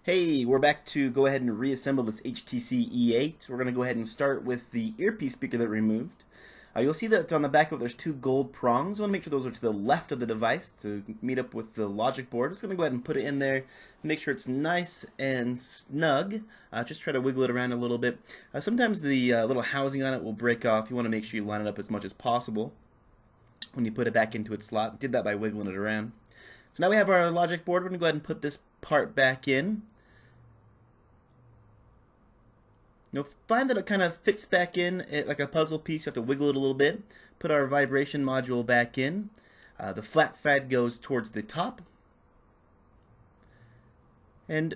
Hey, we're back to go ahead and reassemble this HTC E8. We're going to go ahead and start with the earpiece speaker that we removed. You'll see that on the back of it there's two gold prongs. I want to make sure those are to the left of the device to meet up with the logic board. Just going to go ahead and put it in there, make sure it's nice and snug. Just try to wiggle it around a little bit. Sometimes the little housing on it will break off. You want to make sure you line it up as much as possible when you put it back into its slot. Did that by wiggling it around. So now we have our logic board. We're going to go ahead and put this part back in. You'll find that it kind of fits back in like a puzzle piece. You have to wiggle it a little bit. Put our vibration module back in. The flat side goes towards the top. And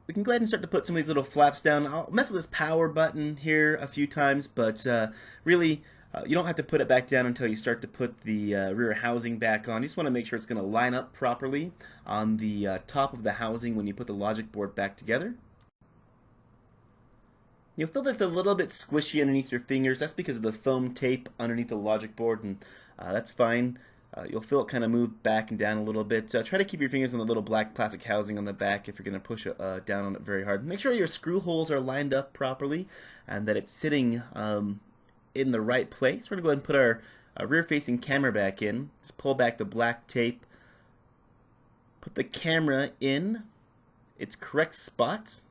we can go ahead and start to put some of these little flaps down. I'll mess with this power button here a few times, but really you don't have to put it back down until you start to put the rear housing back on. You just want to make sure it's going to line up properly on the top of the housing when you put the logic board back together. You'll feel that's a little bit squishy underneath your fingers. That's because of the foam tape underneath the logic board, and that's fine. You'll feel it kind of move back and down a little bit. Try to keep your fingers on the little black plastic housing on the back if you're going to push down on it very hard. Make sure your screw holes are lined up properly and that it's sitting in the right place. We're going to go ahead and put our rear-facing camera back in. Just pull back the black tape. Put the camera in its correct spot.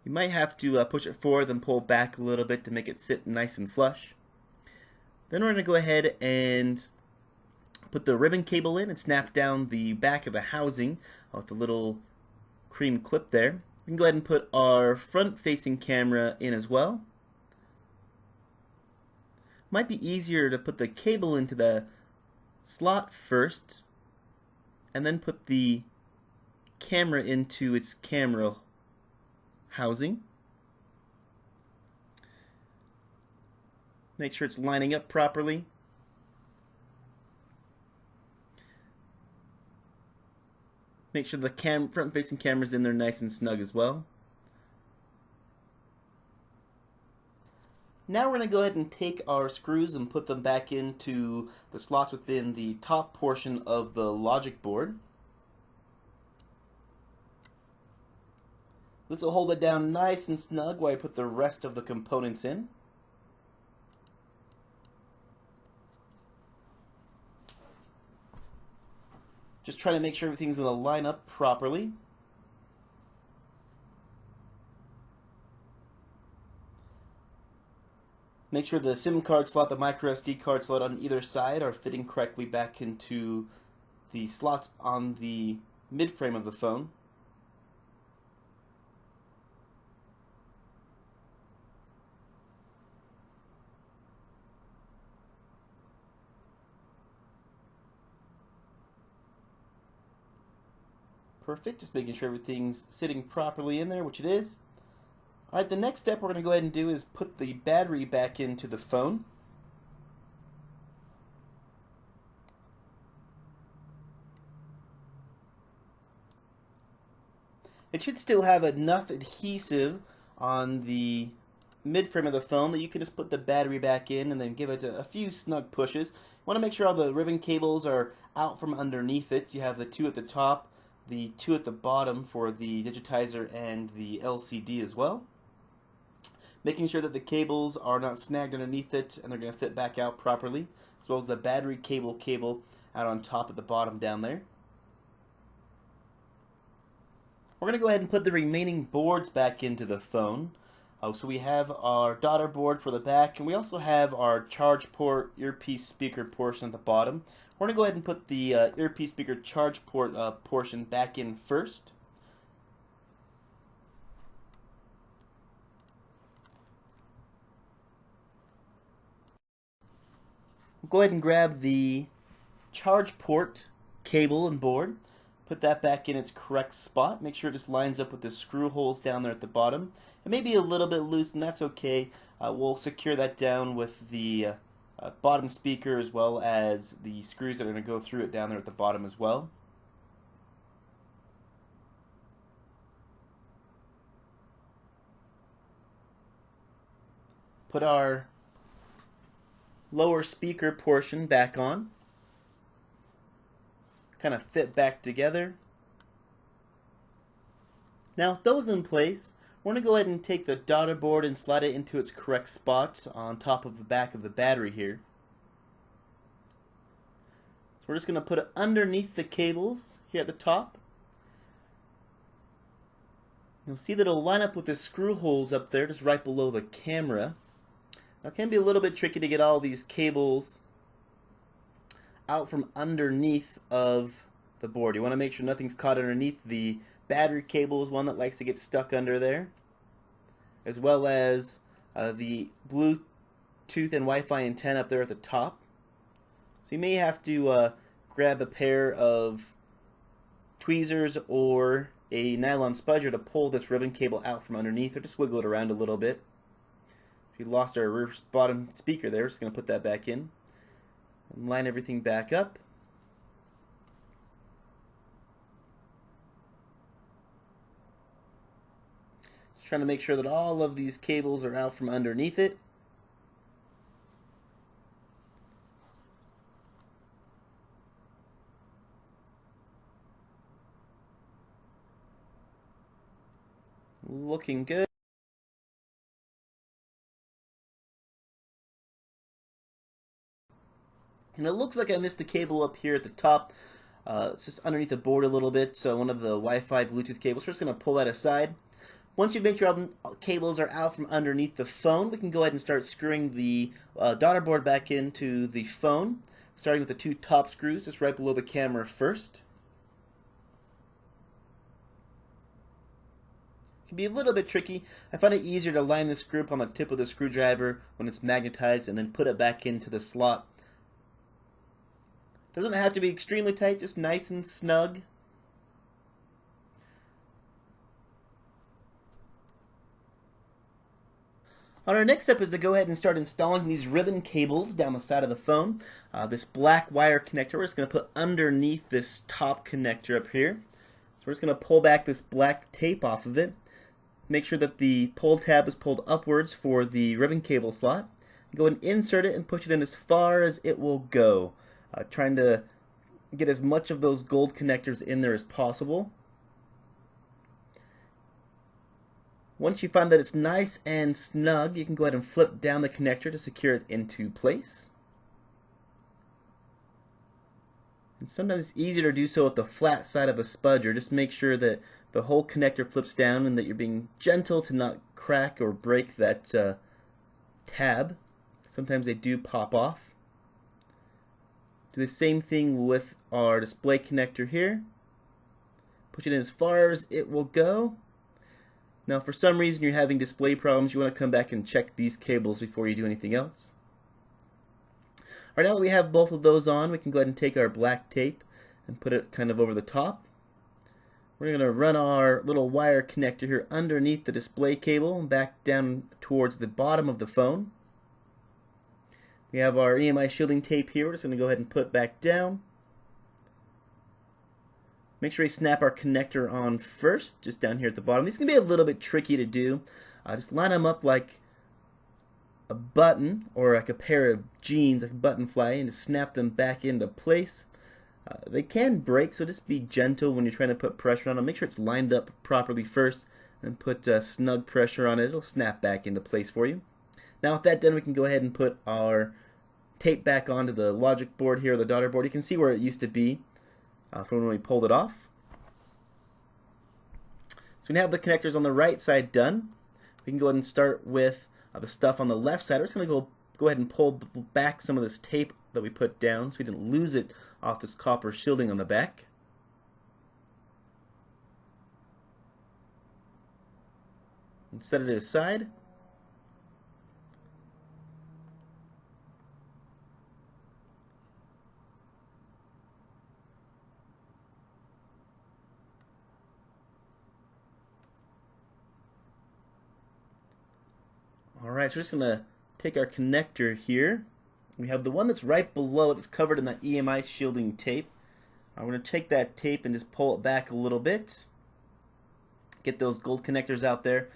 You might have to push it forward and pull back a little bit to make it sit nice and flush. Then we're going to go ahead and put the ribbon cable in and snap down the back of the housing with the little cream clip there. We can go ahead and put our front-facing camera in as well. Might be easier to put the cable into the slot first and then put the camera into its camera housing. Make sure it's lining up properly. Make sure the front-facing camera's in there nice and snug as well. Now we're going to go ahead and take our screws and put them back into the slots within the top portion of the logic board. This will hold it down nice and snug while I put the rest of the components in. Just try to make sure everything's going to line up properly. Make sure the SIM card slot, the micro SD card slot on either side are fitting correctly back into the slots on the mid-frame of the phone. Perfect, just making sure everything's sitting properly in there, which it is. Alright, the next step we're going to go ahead and do is put the battery back into the phone. It should still have enough adhesive on the mid-frame of the phone that you can just put the battery back in and then give it a few snug pushes. You want to make sure all the ribbon cables are out from underneath it. You have the two at the top, the two at the bottom for the digitizer and the LCD as well. Making sure that the cables are not snagged underneath it and they're going to fit back out properly, as well as the battery cable out on top at the bottom down there. We're going to go ahead and put the remaining boards back into the phone. So we have our daughter board for the back, and we also have our charge port earpiece speaker portion at the bottom. We're going to go ahead and put the earpiece speaker charge port portion back in first. Go ahead and grab the charge port cable and board. Put that back in its correct spot. Make sure it just lines up with the screw holes down there at the bottom. It may be a little bit loose, and that's okay. We'll secure that down with the bottom speaker as well as the screws that are going to go through it down there at the bottom as well. Put our lower speaker portion back on. Kind of fit back together. Now with those in place, we're going to go ahead and take the daughter board and slide it into its correct spot on top of the back of the battery here. So we're just going to put it underneath the cables here at the top. You'll see that it'll line up with the screw holes up there just right below the camera. Now it can be a little bit tricky to get all these cables out from underneath of the board. You want to make sure nothing's caught underneath. The battery cable is one that likes to get stuck under there, as well as the Bluetooth and Wi-Fi antenna up there at the top. So you may have to grab a pair of tweezers or a nylon spudger to pull this ribbon cable out from underneath, or just wiggle it around a little bit. We lost our rear bottom speaker there, just going to put that back in and line everything back up. Just trying to make sure that all of these cables are out from underneath it. Looking good. And it looks like I missed the cable up here at the top. It's just underneath the board a little bit, so one of the Wi-Fi Bluetooth cables. We're just going to pull that aside. Once you make sure all the cables are out from underneath the phone, we can go ahead and start screwing the daughter board back into the phone, starting with the two top screws just right below the camera first. It can be a little bit tricky. I find it easier to line this screw up on the tip of the screwdriver when it's magnetized and then put it back into the slot. Doesn't have to be extremely tight, just nice and snug. Our next step is to go ahead and start installing these ribbon cables down the side of the phone. This black wire connector we're just going to put underneath this top connector up here. So we're just going to pull back this black tape off of it. Make sure that the pull tab is pulled upwards for the ribbon cable slot. Go and insert it and push it in as far as it will go. Trying to get as much of those gold connectors in there as possible. Once you find that it's nice and snug, you can go ahead and flip down the connector to secure it into place. And sometimes it's easier to do so with the flat side of a spudger. Just make sure that the whole connector flips down and that you're being gentle to not crack or break that tab. Sometimes they do pop off. Do the same thing with our display connector here. Push it in as far as it will go. Now, if for some reason you're having display problems, you want to come back and check these cables before you do anything else. Alright, now that we have both of those on, we can go ahead and take our black tape and put it kind of over the top. We're going to run our little wire connector here underneath the display cable and back down towards the bottom of the phone. We have our EMI shielding tape here. We're just going to go ahead and put back down. Make sure we snap our connector on first, just down here at the bottom. These can be a little bit tricky to do. Just line them up like a button or like a pair of jeans, like a button fly, and just snap them back into place. They can break, so just be gentle when you're trying to put pressure on them. Make sure it's lined up properly first, and put snug pressure on it. It'll snap back into place for you. Now with that done, we can go ahead and put our tape back onto the logic board here, the daughter board. You can see where it used to be from when we pulled it off. So we have the connectors on the right side done. We can go ahead and start with the stuff on the left side. We're just going to go ahead and pull back some of this tape that we put down so we didn't lose it off this copper shielding on the back. And set it aside. Alright, so we're just going to take our connector here. We have the one that's right below it that's covered in that EMI shielding tape. I'm going to take that tape and just pull it back a little bit. Get those gold connectors out there.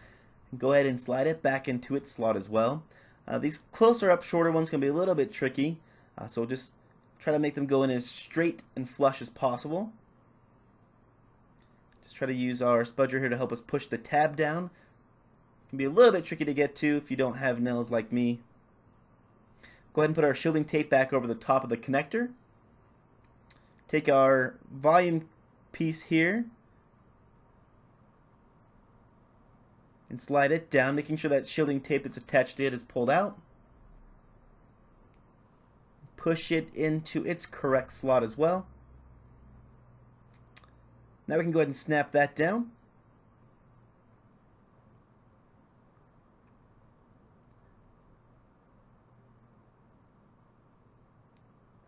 And go ahead and slide it back into its slot as well. These closer up, shorter ones can be a little bit tricky. So just try to make them go in as straight and flush as possible. Just try to use our spudger here to help us push the tab down. It can be a little bit tricky to get to if you don't have nails like me. Go ahead and put our shielding tape back over the top of the connector. Take our volume piece here and slide it down, making sure that shielding tape that's attached to it is pulled out. Push it into its correct slot as well. Now we can go ahead and snap that down.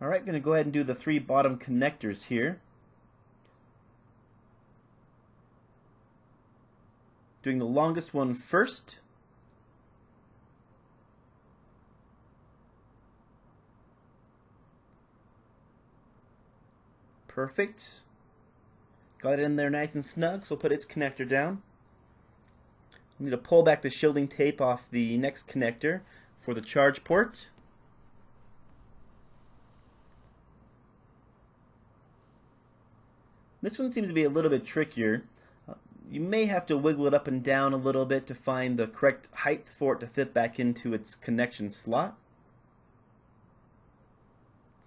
Alright, going to go ahead and do the 3 bottom connectors here. Doing the longest one first. Perfect. Got it in there nice and snug, so we'll put its connector down. We need to pull back the shielding tape off the next connector for the charge port. This one seems to be a little bit trickier. You may have to wiggle it up and down a little bit to find the correct height for it to fit back into its connection slot.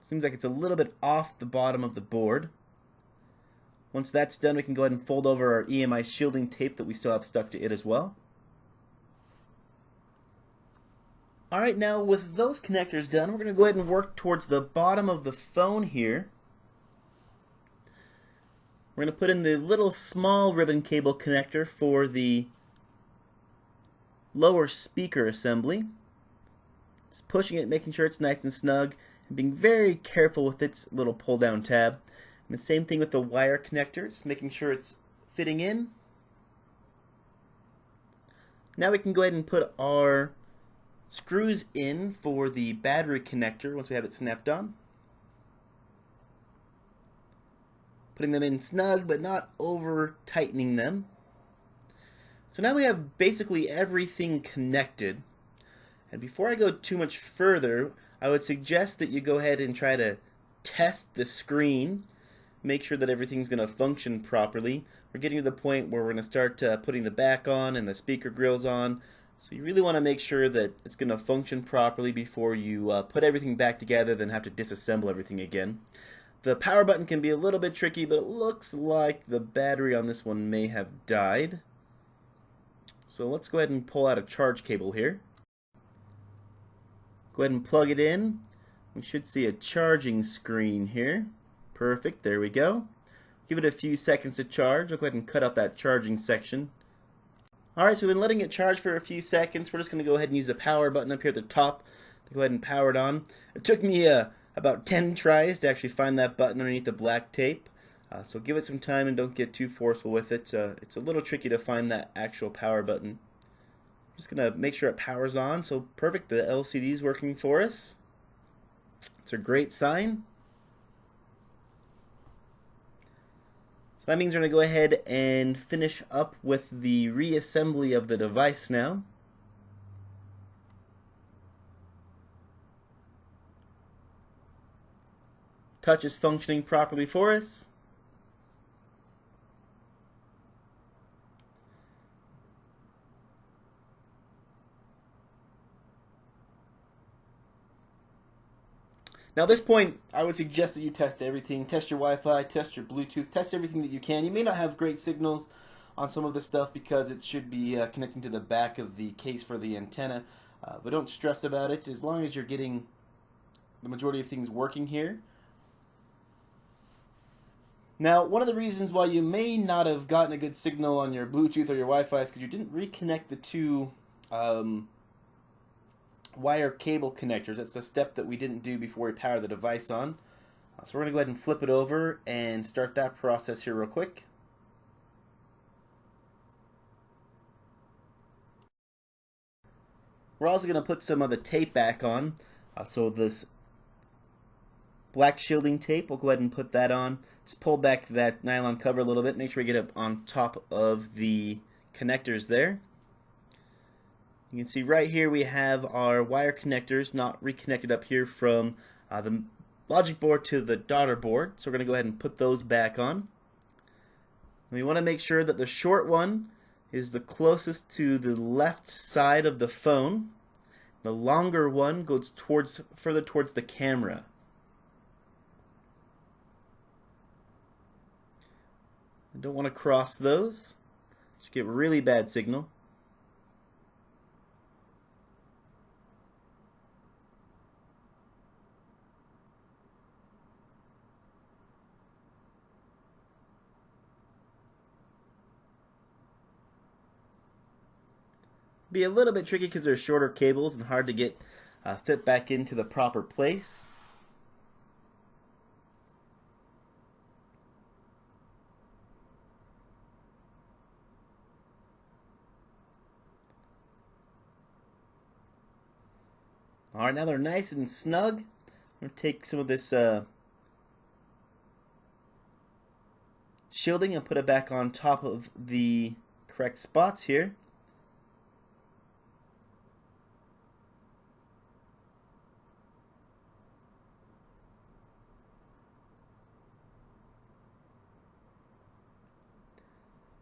Seems like it's a little bit off the bottom of the board. Once that's done, we can go ahead and fold over our EMI shielding tape that we still have stuck to it as well. Alright, now with those connectors done, we're going to go ahead and work towards the bottom of the phone here. We're going to put in the little small ribbon cable connector for the lower speaker assembly. Just pushing it, making sure it's nice and snug, and being very careful with its little pull down tab. And the same thing with the wire connector, just making sure it's fitting in. Now we can go ahead and put our screws in for the battery connector once we have it snapped on. Putting them in snug, but not over tightening them. So now we have basically everything connected. And before I go too much further, I would suggest that you go ahead and try to test the screen. Make sure that everything's going to function properly. We're getting to the point where we're going to start putting the back on and the speaker grills on. So you really want to make sure that it's going to function properly before you put everything back together, then have to disassemble everything again. The power button can be a little bit tricky, but it looks like the battery on this one may have died. So let's go ahead and pull out a charge cable here. Go ahead and plug it in. We should see a charging screen here. Perfect, there we go. Give it a few seconds to charge. I'll go ahead and cut out that charging section. Alright, so we've been letting it charge for a few seconds. We're just going to go ahead and use the power button up here at the top to go ahead and power it on. It took me about 10 tries to actually find that button underneath the black tape. So give it some time and don't get too forceful with it. It's a little tricky to find that actual power button. Just going to make sure it powers on. So perfect, the LCD is working for us. It's a great sign. So that means we're going to go ahead and finish up with the reassembly of the device now. Touch is functioning properly for us. Now at this point, I would suggest that you test everything. Test your Wi-Fi, test your Bluetooth, test everything that you can. You may not have great signals on some of this stuff because it should be connecting to the back of the case for the antenna. But don't stress about it. As long as you're getting the majority of things working here. Now, one of the reasons why you may not have gotten a good signal on your Bluetooth or your Wi-Fi is because you didn't reconnect the two wire cable connectors. That's a step that we didn't do before we power the device on. So we're going to go ahead and flip it over and start that process here real quick. We're also going to put some of the tape back on. So this black shielding tape, we'll go ahead and put that on. Just pull back that nylon cover a little bit. Make sure we get it on top of the connectors there. You can see right here we have our wire connectors not reconnected up here from the logic board to the daughter board. So we're going to go ahead and put those back on. We want to make sure that the short one is the closest to the left side of the phone. The longer one goes further towards the camera. I don't want to cross those. You get really bad signal. Be a little bit tricky because they're shorter cables and hard to get fit back into the proper place. Alright, now they're nice and snug. I'm going to take some of this shielding and put it back on top of the correct spots here.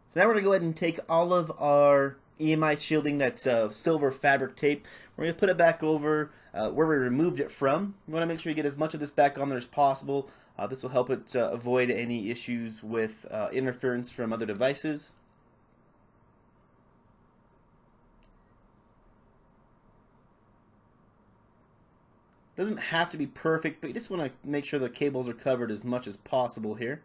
So now we're going to go ahead and take all of our EMI shielding, that's silver fabric tape. We're going to put it back over where we removed it from. We want to make sure you get as much of this back on there as possible. This will help it avoid any issues with interference from other devices. Doesn't have to be perfect, but you just want to make sure the cables are covered as much as possible here.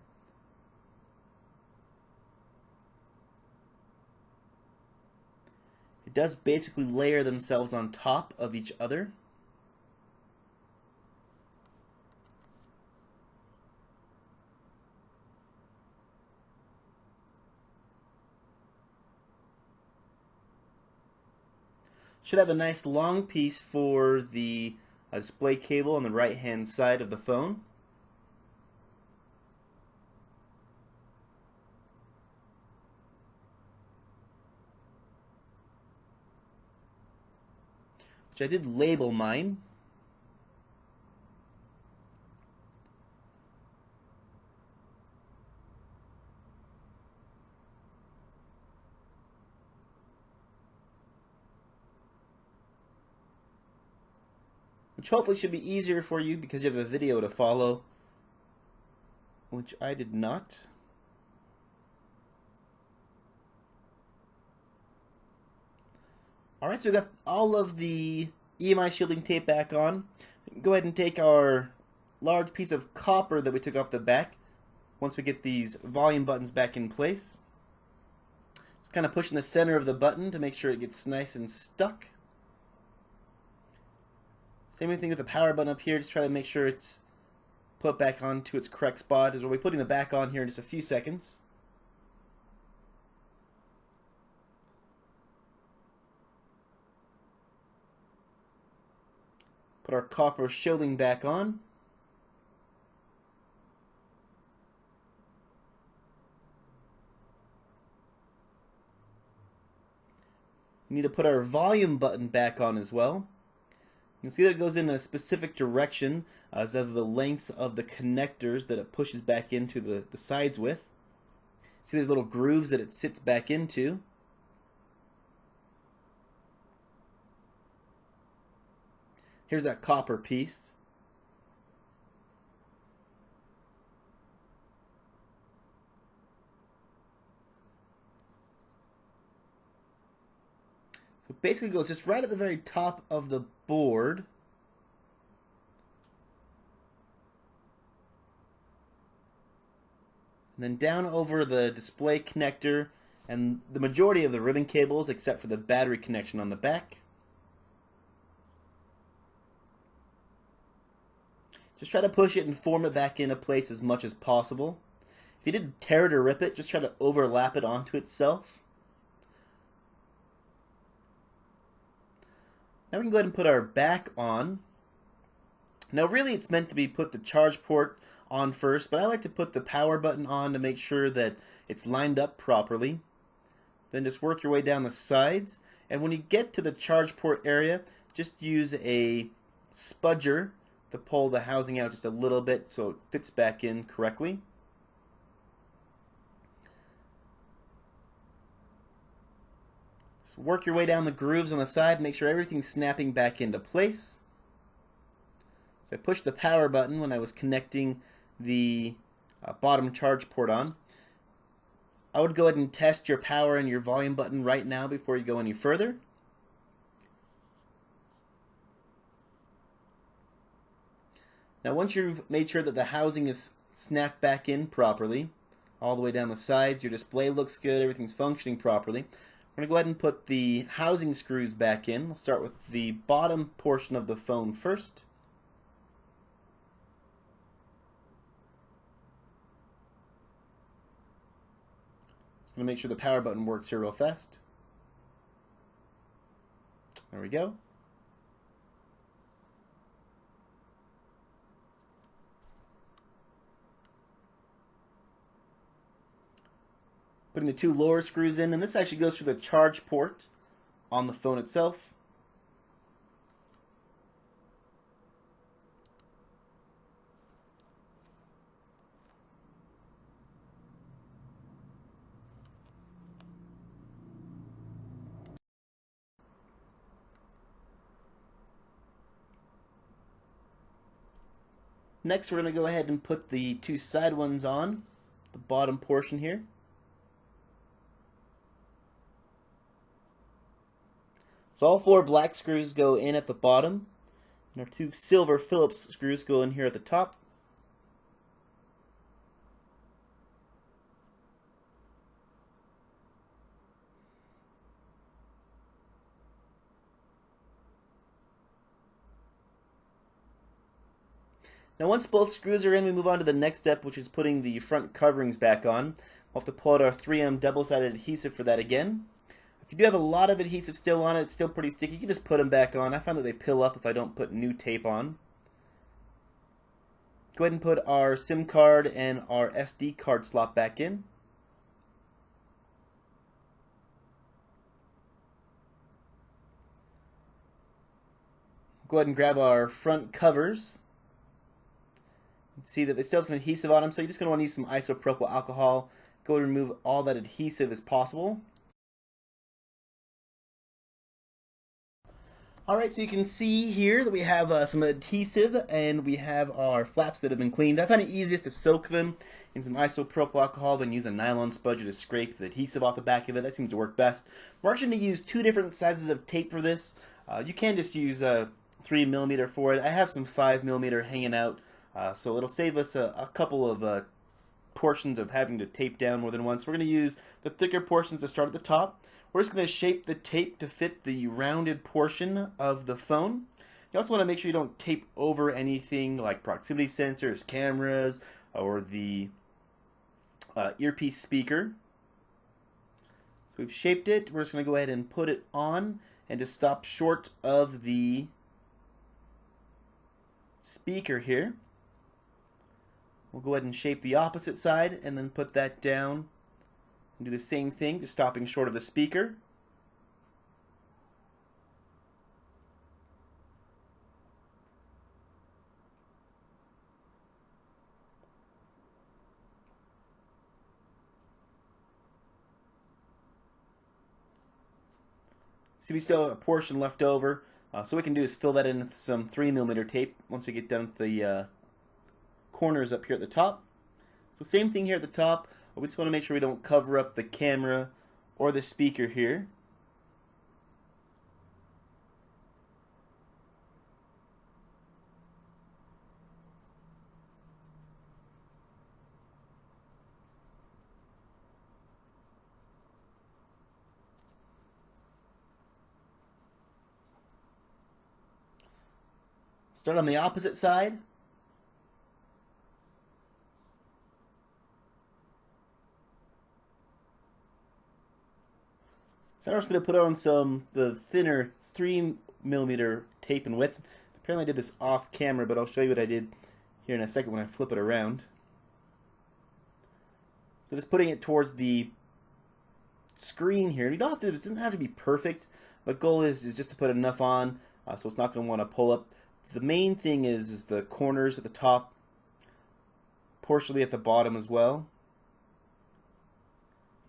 It does basically layer themselves on top of each other. Should have a nice long piece for the display cable on the right hand side of the phone. Which I did label mine. Which hopefully should be easier for you because you have a video to follow, which I did not. Alright, so we got all of the EMI shielding tape back on. We can go ahead and take our large piece of copper that we took off the back once we get these volume buttons back in place. Just kind of push in the center of the button to make sure it gets nice and stuck. Same thing with the power button up here, just try to make sure it's put back onto its correct spot, as we'll be putting the back on here in just a few seconds. Put our copper shielding back on. We need to put our volume button back on as well. You'll see that it goes in a specific direction as of the lengths of the connectors that it pushes back into the sides with. See there's little grooves that it sits back into. Here's that copper piece. So basically it goes just right at the very top of the board. And then down over the display connector and the majority of the ribbon cables except for the battery connection on the back. Just try to push it and form it back into place as much as possible. If you did tear it or rip it, just try to overlap it onto itself. Now we can go ahead and put our back on. Now really it's meant to be put the charge port on first, but I like to put the power button on to make sure that it's lined up properly. Then just work your way down the sides, and when you get to the charge port area, just use a spudger to pull the housing out just a little bit so it fits back in correctly. So work your way down the grooves on the side, make sure everything's snapping back into place. So I pushed the power button when I was connecting the bottom charge port on. I would go ahead and test your power and your volume button right now before you go any further. Now once you've made sure that the housing is snapped back in properly, all the way down the sides, your display looks good, everything's functioning properly, we're going to go ahead and put the housing screws back in. We'll start with the bottom portion of the phone first. Just going to make sure the power button works here real fast. There we go. Putting the two lower screws in, and this actually goes through the charge port on the phone itself. Next, we're going to go ahead and put the two side ones on, the bottom portion here. So all four black screws go in at the bottom, and our two silver Phillips screws go in here at the top. Now once both screws are in, we move on to the next step, which is putting the front coverings back on. We'll have to pull out our 3M double-sided adhesive for that again. If you do have a lot of adhesive still on it, it's still pretty sticky, you can just put them back on. I find that they pill up if I don't put new tape on. Go ahead and put our SIM card and our SD card slot back in. Go ahead and grab our front covers. See that they still have some adhesive on them, so you're just going to want to use some isopropyl alcohol. Go ahead and remove all that adhesive as possible. Alright, so you can see here that we have some adhesive and we have our flaps that have been cleaned. I find it easiest to soak them in some isopropyl alcohol than use a nylon spudger to scrape the adhesive off the back of it. That seems to work best. We're actually going to use two different sizes of tape for this. You can just use 3mm for it. I have some 5mm hanging out, so it'll save us a couple of portions of having to tape down more than once. We're going to use the thicker portions to start at the top. We're just going to shape the tape to fit the rounded portion of the phone. You also want to make sure you don't tape over anything like proximity sensors, cameras, or the earpiece speaker. So we've shaped it. We're just going to go ahead and put it on and just stop short of the speaker here. We'll go ahead and shape the opposite side and then put that down. And do the same thing, just stopping short of the speaker. See, we still have a portion left over. So what we can do is fill that in with some 3mm tape once we get done with the corners up here at the top. So same thing here at the top. We just want to make sure we don't cover up the camera or the speaker here. Start on the opposite side. So now we're just going to put on the thinner 3mm tape in width. Apparently I did this off camera, but I'll show you what I did here in a second when I flip it around. So just putting it towards the screen here. You don't have to, it doesn't have to be perfect. The goal is just to put enough on so it's not going to want to pull up. The main thing is the corners at the top, partially at the bottom as well.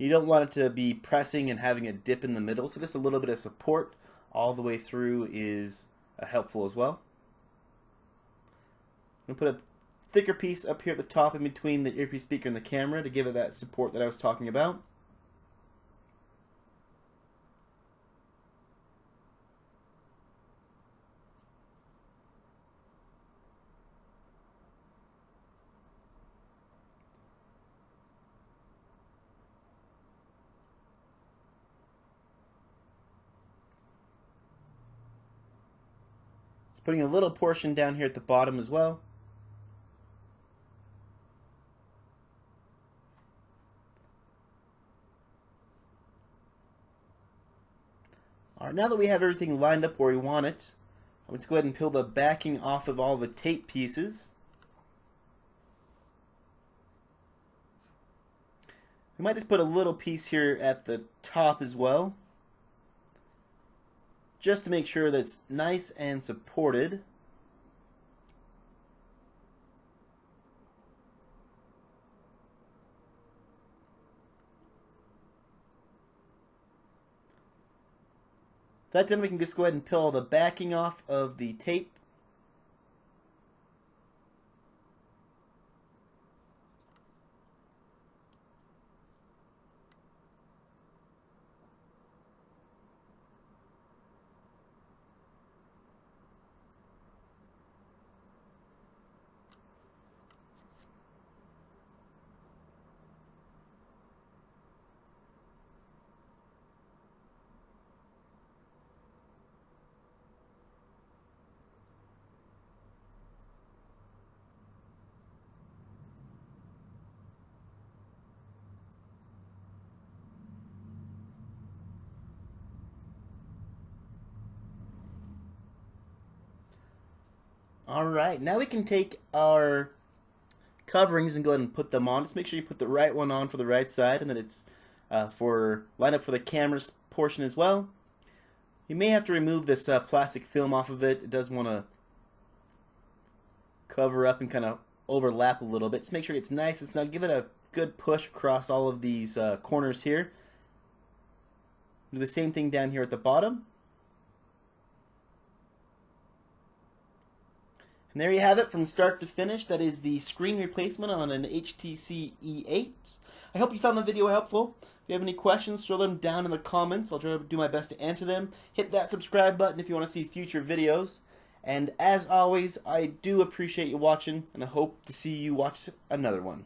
You don't want it to be pressing and having a dip in the middle, so just a little bit of support all the way through is helpful as well. I'm going to put a thicker piece up here at the top in between the earpiece speaker and the camera to give it that support that I was talking about. Just putting a little portion down here at the bottom as well. Alright, now that we have everything lined up where we want it, let's go ahead and peel the backing off of all the tape pieces. We might just put a little piece here at the top as well, just to make sure that it's nice and supported. That done, we can just go ahead and peel the backing off of the tape. Alright, now we can take our coverings and go ahead and put them on. Just make sure you put the right one on for the right side and that it's line up for the camera's portion as well. You may have to remove this plastic film off of it. It does want to cover up and kind of overlap a little bit. Just make sure it's nice and snug. Give it a good push across all of these corners here. Do the same thing down here at the bottom. And there you have it from start to finish. That is the screen replacement on an HTC E8. I hope you found the video helpful. If you have any questions, throw them down in the comments. I'll try to do my best to answer them. Hit that subscribe button if you want to see future videos. And as always, I do appreciate you watching, and I hope to see you watch another one.